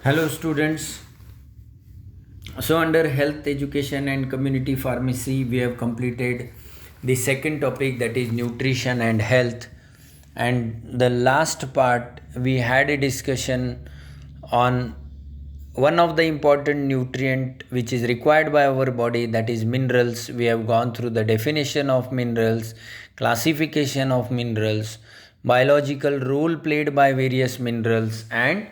Hello, students. So, under health education and community pharmacy, we have completed the second topic, that is nutrition and health. And the last part, we had a discussion on one of the important nutrient which is required by our body, that is minerals. We have gone through the definition of minerals, classification of minerals, biological role played by various minerals, and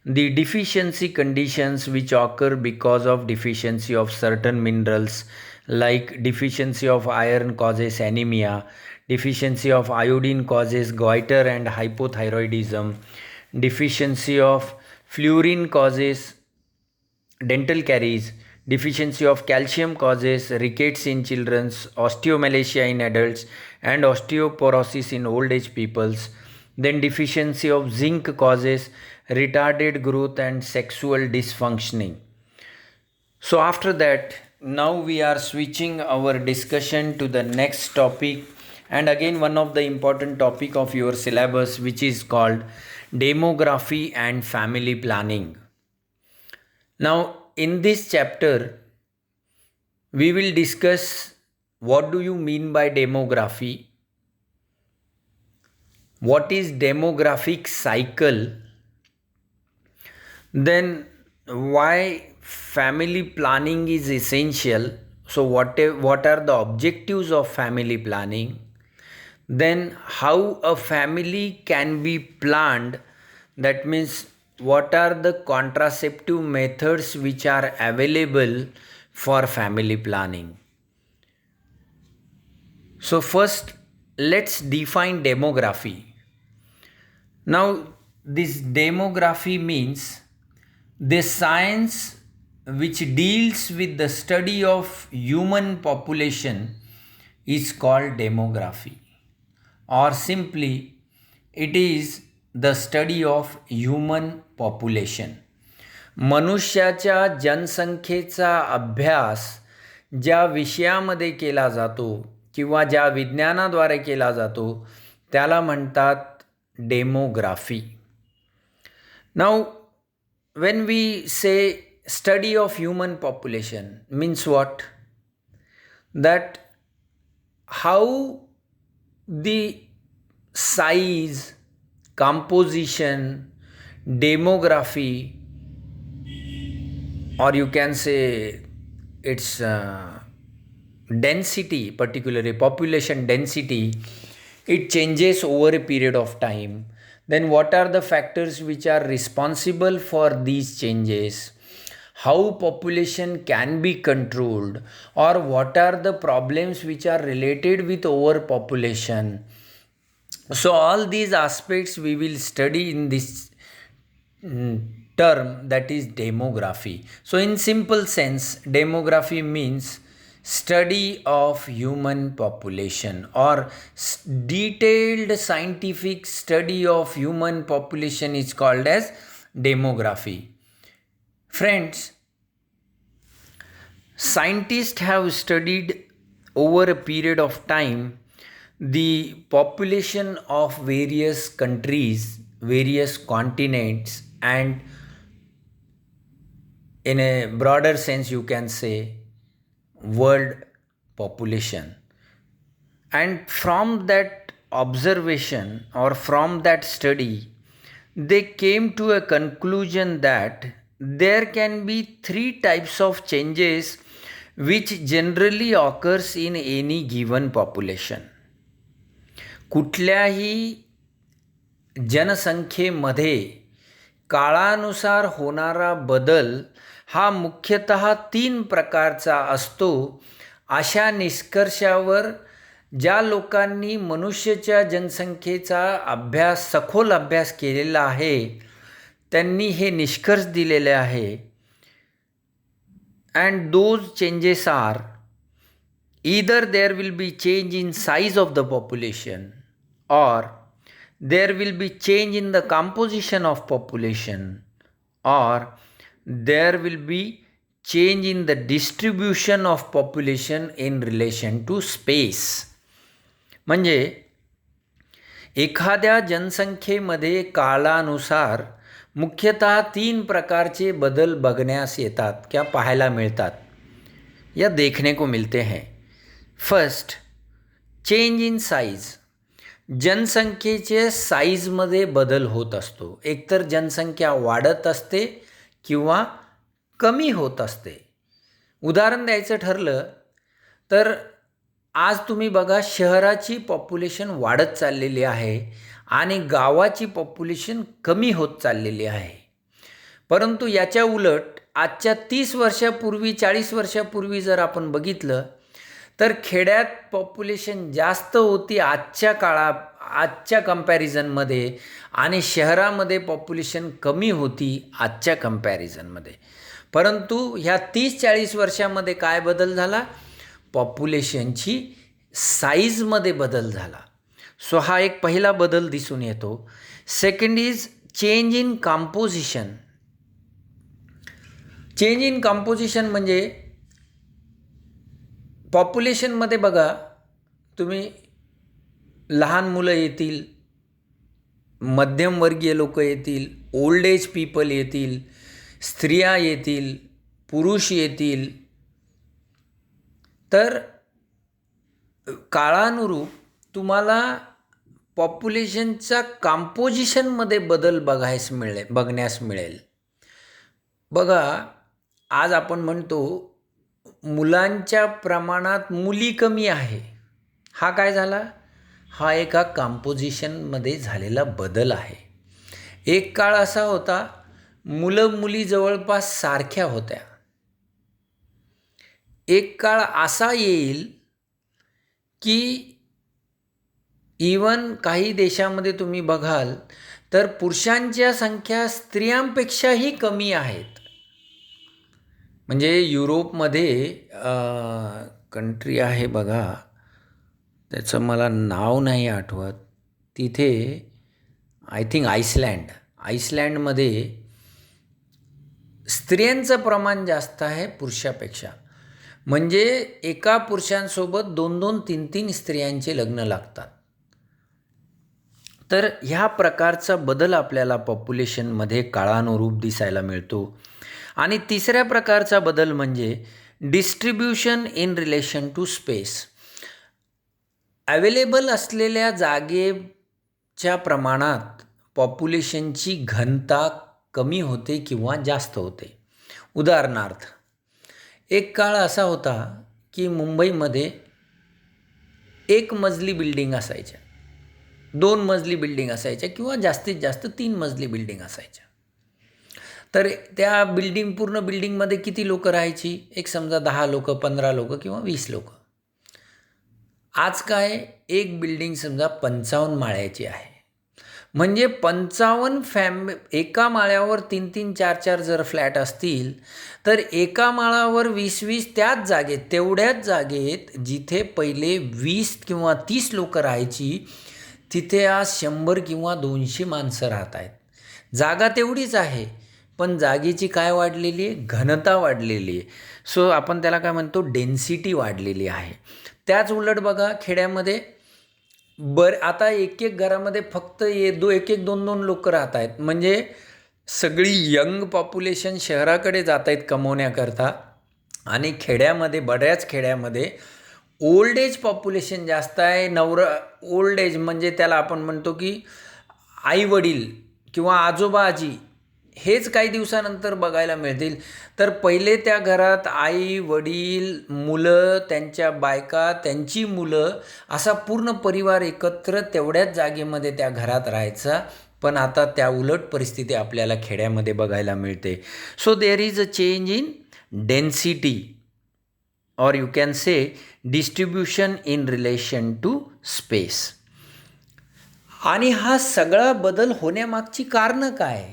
the deficiency conditions which occur because of deficiency of certain minerals, like deficiency of iron causes anemia, deficiency of iodine causes goiter and hypothyroidism, deficiency of fluorine causes dental caries, deficiency of calcium causes rickets in children, osteomalacia in adults, and osteoporosis in old age peoples. Then deficiency of zinc causes retarded growth and sexual dysfunctioning. So after that, now we are switching our discussion to the next topic, and again one of the important topic of your syllabus, which is called demography and family planning. Now, in this chapter, we will discuss what do you mean by demography, what is demographic cycle, then why family planning is essential. So, what are the objectives of family planning? Then, how a family can be planned, that means what are the contraceptive methods which are available for family planning. So, first, let's define demography. Now, this demography means the science which deals with the study of human population is called demography, or simply it is the study of human population. मनुष्याच्या जनसंख्येचा अभ्यास ज्या विषयामध्ये केला जातो किंवा ज्या विज्ञानाद्वारे केला जातो त्याला म्हणतात demography. Now when we say study of human population means what? That how the size, composition, demography, or you can say its density, particularly population density, it changes over a period of time. Then what are the factors which are responsible for these changes? How population can be controlled, or what are the problems which are related with overpopulation? So all these aspects we will study in this term, that is demography. So in simple sense, demography means study of human population, or detailed scientific study of human population is called as demography. Friends, scientists have studied over a period of time the population of various countries, various continents, and in a broader sense you can say world population. And from that observation, or from that study, they came to a conclusion that there can be three types of changes which generally occurs in any given population. कुठल्याही जनसंख्येमध्ये काळानुसार होणारा बदल हा मुख्यतः 3 प्रकारचा असतो. अशा निष्कर्षावर ज्या लोकांनी मनुष्याच्या जनसंख्येचा अभ्यास, सखोल अभ्यास केलेला आहे, त्यांनी हे निष्कर्ष दिलेले आहे. And those changes are either there will be change in size of the population, or there will be change in the composition of population, or there will be change in the distribution of population in relation to space. म्हणजे एखाद्या जनसंख्येमध्ये काळानुसार मुख्यतः 3 प्रकारचे बदल बघण्यास येतात क्या पाहायला मिळतात या देखने को मिलते हैं. First, change in size. जनसंख्येचे साईजमध्ये बदल होत असतो. एकतर जनसंख्या वाढत असते किंवा कमी होत असते. उदाहरण द्यायचं ठरलं तर आज तुम्ही बघा, शहराची पॉप्युलेशन वाढत चाललेली आहे आणि गावाची पॉप्युलेशन कमी होत चाललेली आहे. परंतु याच्या उलट आजच्या 30 वर्षापूर्वी 40 वर्षापूर्वी जर आपण बघितलं तर खेड्यात पॉप्युलेशन जास्त होती आजच्या कंपॅरिझनमध्ये आणि शहरामध्ये पॉप्युलेशन कमी होती आजच्या कंपॅरिझनमध्ये. परंतु ह्या 30-40 वर्षामध्ये काय बदल झाला? पॉप्युलेशनची साईजमध्ये बदल झाला. सो हा एक पहिला बदल दिसून येतो. Second is change in composition. Change in composition म्हणजे पॉप्युलेशनमध्ये बघा, तुम्ही लहान मुलं येतील, मध्यमवर्गीय लोक येतील, ओल्ड एज पीपल येतील, स्त्रिया येतील, पुरुष येतील. तर काळानुरूप तुम्हाला पॉप्युलेशनच्या कंपोजिशनमध्ये बदल बघण्यास मिळेल. बघा, आज आपण म्हणतो मुलांच्या प्रमाणात मुली कमी आहे. हा काय झाला? हा एका कंपोजिशनमध्ये झालेला बदल आहे. एक काळ असा होता, मुलं मुली जवळपास सारख्या होत्या. एक काळ असा येईल की इवन काही देशामध्ये तुम्ही बघाल तर पुरुषांच्या संख्या स्त्रियांपेक्षाही कमी आहेत. म्हणजे युरोपमध्ये कंट्री आहे बघा, त्याचं मला नाव नाही आठवत, तिथे आय थिंक आईसलँडमध्ये स्त्रियांचं प्रमाण जास्त आहे पुरुषापेक्षा. म्हणजे एका पुरुषांसोबत 2-2, 3-3 स्त्रियांचे लग्न लागतात. तर ह्या प्रकारचा बदल आपल्याला पॉप्युलेशनमध्ये काळानुरूप दिसायला मिळतो. आणि तिसऱ्या प्रकारचा बदल म्हणजे distribution in relation to space. Available असलेल्या जागेच्या प्रमाणात पॉप्युलेशनची घनता कमी होते किंवा जास्त होते. उदाहरणार्थ, एक काळ असा होता की मुंबईमध्ये 1 मजली बिल्डिंग असायच्या, 2 मजली बिल्डिंग असायच्या किंवा जास्तीत जास्त 3 मजली बिल्डिंग असायच्या. तर त्या पूर्ण बिल्डिंगमध्ये किती लोकं राहायची? एक समजा 10 लोकं, 15 लोकं किंवा 20 लोकं. आज काय, एक बिल्डिंग समजा 55 माळ्याची आहे. म्हणजे 55 एका माळ्यावर 3-3, 4-4 जर फ्लॅट असतील तर एका माळावर 20-20 त्याच जागेत, तेवढ्याच जागेत जिथे पहिले 20 किंवा 30 लोकं राहायची तिथे आज 100 किंवा 200 माणसं राहत आहेत. जागा तेवढीच आहे पण जागेची काय वाढलेली आहे? घनता वाढलेली आहे. सो आपण त्याला काय म्हणतो? डेन्सिटी वाढलेली आहे. त्याच उलट बघा, खेड्यामध्ये आता एक घरामध्ये फक्त 1-2 लोक राहत आहेत. म्हणजे सगळी यंग पॉप्युलेशन शहराकडे जात आहेत कमवण्याकरता आणि बऱ्याच खेड्यामध्ये ओल्ड एज पॉप्युलेशन जास्त आहे. ओल्ड एज म्हणजे त्याला आपण म्हणतो की आई वडील किंवा आजोबा आजी हेच काही दिवसानंतर बघायला मिळतील. तर पहिले त्या घरात आई वडील, मुलं, त्यांच्या बायका, त्यांची मुलं, असा पूर्ण परिवार एकत्र तेवढ्याच जागेमध्ये त्या घरात राहायचा. पण आता त्या उलट परिस्थिती आपल्याला खेड्यामध्ये बघायला मिळते. So there is a change in density और you can say distribution in relation to space. आणि हा सगळा बदल होण्यामागची कारणं काय?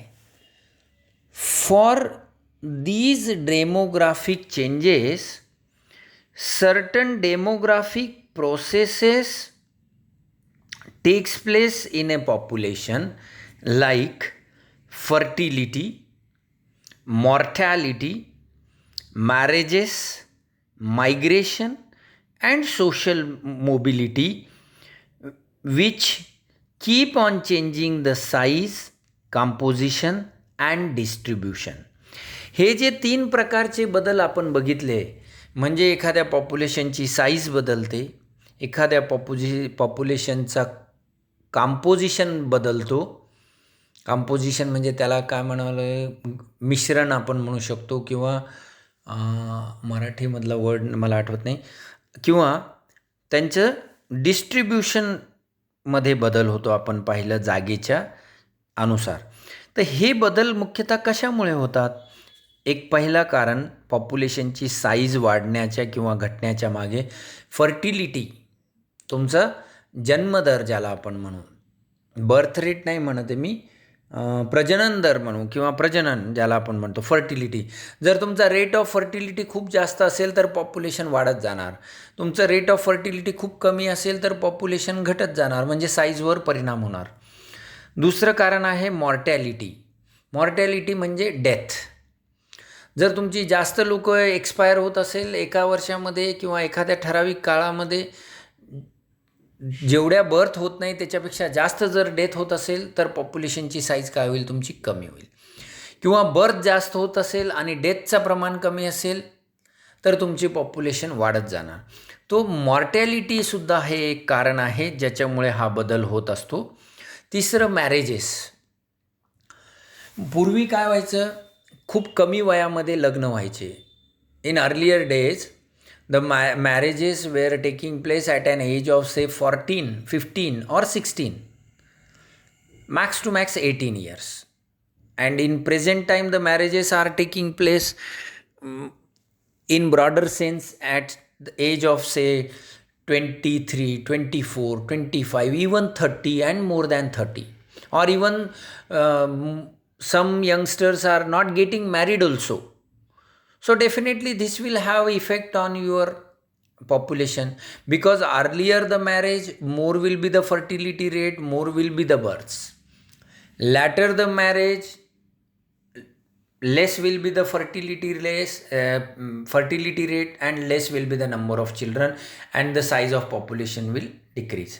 For these demographic changes, certain demographic processes takes place in a population like fertility, mortality, marriages, migration and social mobility, which keep on changing the size composition and distribution. हे जे 3 प्रकारचे बदल आपण बघितले, म्हणजे एखाद्या पॉप्युलेशनची साईज बदलते, एखाद्या पॉप्युलेशनचा कंपोजिशन बदलतो. कंपोजिशन म्हणजे त्याला काय म्हणावं, मिश्रण आपण म्हणू शकतो, किंवा मराठीमधला वर्ड मला आठवत नाही, किंवा त्यांचं डिस्ट्रीब्युशनमध्ये बदल होतो आपण पाहिलं जागेच्या अनुसार. तर हे बदल मुख्यतः कशामुळे होतात? एक पहिला कारण पॉप्युलेशनची साईज वाढण्याच्या किंवा घटण्याच्या मागे फर्टिलिटी, तुमचा जन्मदर ज्याला आपण म्हणू, बर्थ रेट नाही म्हणते मी, प्रजनन दर म्हणू, किंवा प्रजनन ज्याला आपण म्हणतो, फर्टिलिटी. जर तुमचा रेट ऑफ फर्टिलिटी खूप जास्त असेल तर पॉप्युलेशन वाढत जाणार. तुमचं रेट ऑफ फर्टिलिटी खूप कमी असेल तर पॉप्युलेशन घटत जाणार, म्हणजे साईजवर परिणाम होणार. दुसरं कारण आहे मॉर्टॅलिटी. मॉर्टॅलिटी म्हणजे डेथ. जर तुमची जास्त लोक एक्सपायर होत असेल एका वर्षामध्ये किंवा एखाद्या ठराविक काळामध्ये, जेवढ्या बर्थ होत नाही त्याच्यापेक्षा जास्त जर डेथ होत असेल तर पॉप्युलेशनची साईज काय होईल, तुमची कमी होईल. किंवा बर्थ जास्त होत असेल आणि डेथचं प्रमाण कमी असेल तर तुमची पॉप्युलेशन वाढत जाणार. तो मॉर्टॅलिटीसुद्धा हे एक कारण आहे ज्याच्यामुळे हा बदल होत असतो. तिसरं मॅरेजेस. पूर्वी काय व्हायचं, खूप कमी वयामध्ये लग्न व्हायचे. In earlier days the marriages were taking place at an age of say 14, 15 or 16, max to max 18 years. And in present time the marriages are taking place in broader sense at the age of say 23, 24, 25, even 30 and more than 30. Or even some youngsters are not getting married also. So definitely this will have effect on your population, because earlier the marriage, more will be the fertility rate, more will be the births. Later the marriage, less will be the fertility rate and less will be the number of children, and the size of population will decrease.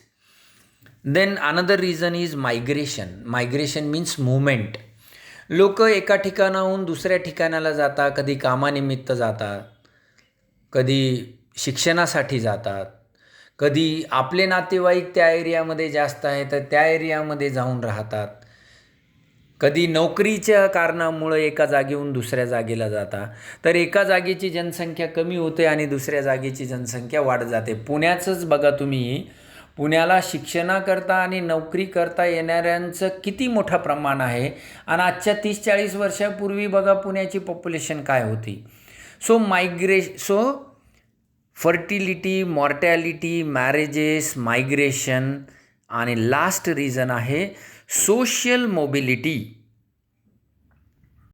Then another reason is migration. Migration means movement. लोक एका ठिकाणाहून दुसऱ्या ठिकाणाला जातात, कधी कामानिमित्त जातात, कधी शिक्षणासाठी जातात, कधी आपले नातेवाईक त्या एरियामध्ये जास्त आहे तर त्या एरियामध्ये जाऊन राहतात, कधी नोकरीच्या कारणामुळे एका जागेहून दुसऱ्या जागेला जातात. तर एका जागेची जनसंख्या कमी होते आणि दुसऱ्या जागेची जनसंख्या वाढत जाते. पुण्याचंच बघा तुम्ही, पुण्याला शिक्षणाकरता आणि नोकरी करता येणाऱ्यांचं किती मोठं प्रमाण आहे, आणि आजच्या 30-40 वर्षापूर्वी बघा पुण्याची पॉप्युलेशन काय होती. So fertility, mortality, marriages, migration, आणि लास्ट रिझन आहे सोशल मोबिलिटी.